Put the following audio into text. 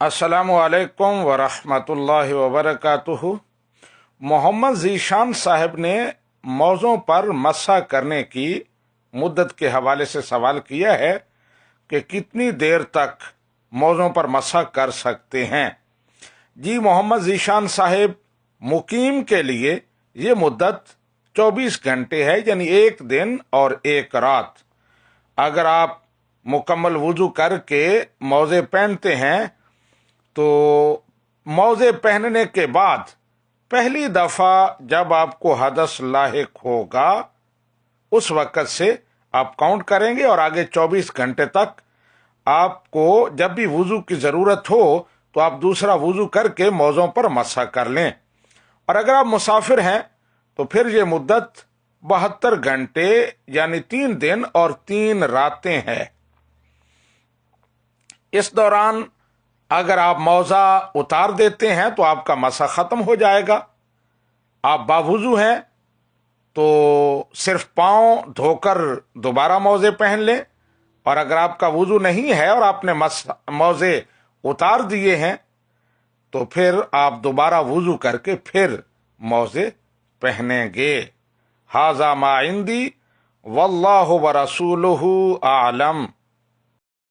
अस्सलामु अलैकुम वरहमतुल्लाहि वबरकातुहु। मोहम्मद ज़ीशान साहब ने मौज़ों पर मसा करने की मुद्दत के हवाले से सवाल किया है कि कितनी देर तक मौज़ों पर मसा कर सकते हैं। जी, मोहम्मद ज़ीशान साहब मुकीम के लिए ये मुद्दत 24 घंटे है, यानी एक दिन और एक रात। अगर आप मुकम्मल वुज़ू करके मौज़े पहनते हैं तो मौज़े पहनने के बाद पहली दफ़ा जब आपको हदस लाहिक होगा उस वक़्त से आप काउंट करेंगे और आगे 24 घंटे तक आपको जब भी वुज़ू की ज़रूरत हो तो आप दूसरा वुज़ू करके मौज़ों पर मसा कर लें। और अगर आप मुसाफिर हैं तो फिर ये मुद्दत 72 घंटे यानी 3 दिन और 3 रातें हैं। इस दौरान अगर आप मौज़ा उतार देते हैं तो आपका मसा ख़त्म हो जाएगा। आप बावुज़ू हैं तो सिर्फ पाँव धोकर दोबारा मौज़े पहन लें, और अगर आपका वुज़ू नहीं है और आपने मौज़े उतार दिए हैं तो फिर आप दोबारा वुज़ू करके फिर मौज़े पहनेंगे। हाज़ा मा इंदी वल्लाहु व रसूलुहु आलम।